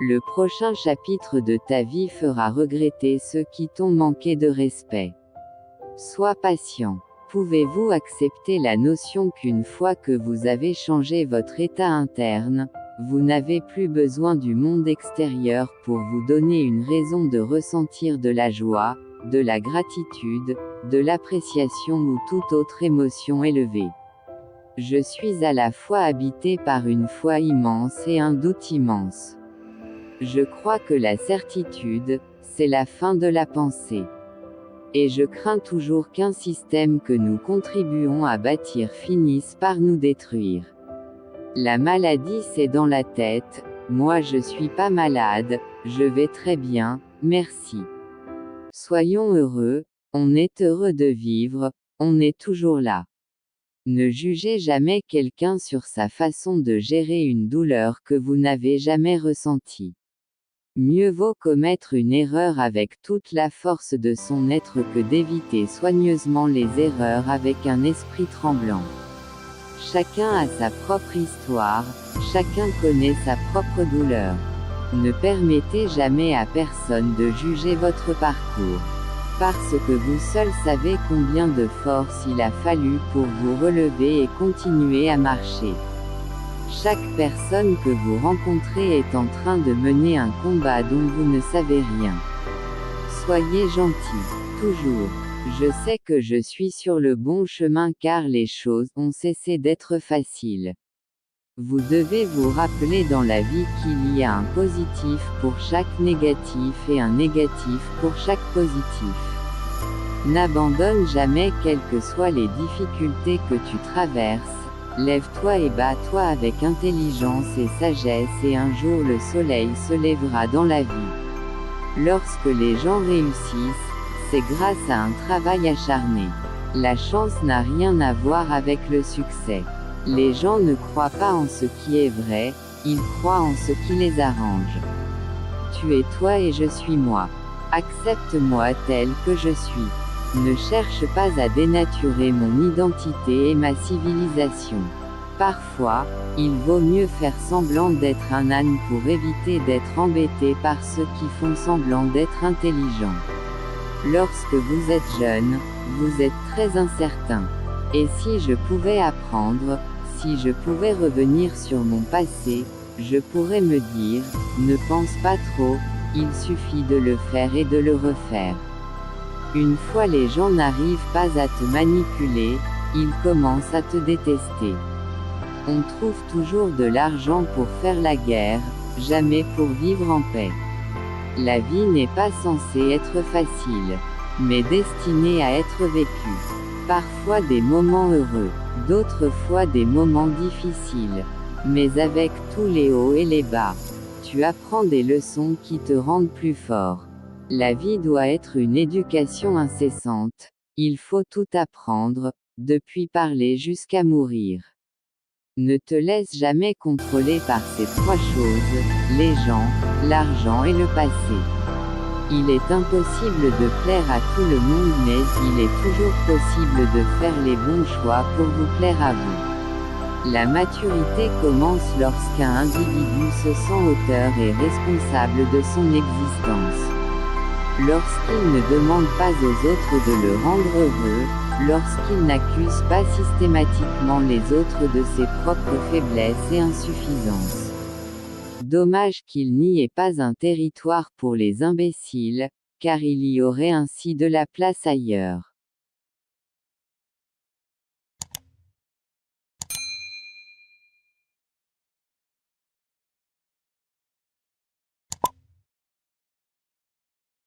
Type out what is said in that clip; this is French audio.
Le prochain chapitre de ta vie fera regretter ceux qui t'ont manqué de respect. Sois patient. Pouvez-vous accepter la notion qu'une fois que vous avez changé votre état interne, vous n'avez plus besoin du monde extérieur pour vous donner une raison de ressentir de la joie, de la gratitude, de l'appréciation ou toute autre émotion élevée. Je suis à la fois habité par une foi immense et un doute immense. Je crois que la certitude, c'est la fin de la pensée. Et je crains toujours qu'un système que nous contribuons à bâtir finisse par nous détruire. La maladie c'est dans la tête, moi je suis pas malade, je vais très bien, merci. Soyons heureux, on est heureux de vivre, on est toujours là. Ne jugez jamais quelqu'un sur sa façon de gérer une douleur que vous n'avez jamais ressentie. Mieux vaut commettre une erreur avec toute la force de son être que d'éviter soigneusement les erreurs avec un esprit tremblant. Chacun a sa propre histoire, chacun connaît sa propre douleur. Ne permettez jamais à personne de juger votre parcours. Parce que vous seul savez combien de force il a fallu pour vous relever et continuer à marcher. Chaque personne que vous rencontrez est en train de mener un combat dont vous ne savez rien. Soyez gentil, toujours. Je sais que je suis sur le bon chemin car les choses ont cessé d'être faciles. Vous devez vous rappeler dans la vie qu'il y a un positif pour chaque négatif et un négatif pour chaque positif. N'abandonne jamais quelles que soient les difficultés que tu traverses. Lève-toi et bats-toi avec intelligence et sagesse et un jour le soleil se lèvera dans la vie. Lorsque les gens réussissent, c'est grâce à un travail acharné. La chance n'a rien à voir avec le succès. Les gens ne croient pas en ce qui est vrai, ils croient en ce qui les arrange. Tu es toi et je suis moi. Accepte-moi tel que je suis. Ne cherche pas à dénaturer mon identité et ma civilisation. Parfois, il vaut mieux faire semblant d'être un âne pour éviter d'être embêté par ceux qui font semblant d'être intelligents. Lorsque vous êtes jeune, vous êtes très incertain. Et si je pouvais apprendre, si je pouvais revenir sur mon passé, je pourrais me dire, ne pense pas trop, il suffit de le faire et de le refaire. Une fois les gens n'arrivent pas à te manipuler, ils commencent à te détester. On trouve toujours de l'argent pour faire la guerre, jamais pour vivre en paix. La vie n'est pas censée être facile, mais destinée à être vécue. Parfois des moments heureux, d'autres fois des moments difficiles, mais avec tous les hauts et les bas. Tu apprends des leçons qui te rendent plus fort. La vie doit être une éducation incessante. Il faut tout apprendre, depuis parler jusqu'à mourir. Ne te laisse jamais contrôler par ces trois choses, les gens, l'argent et le passé. Il est impossible de plaire à tout le monde mais il est toujours possible de faire les bons choix pour vous plaire à vous. La maturité commence lorsqu'un individu se sent auteur et responsable de son existence. Lorsqu'il ne demande pas aux autres de le rendre heureux, lorsqu'il n'accuse pas systématiquement les autres de ses propres faiblesses et insuffisances. Dommage qu'il n'y ait pas un territoire pour les imbéciles, car il y aurait ainsi de la place ailleurs.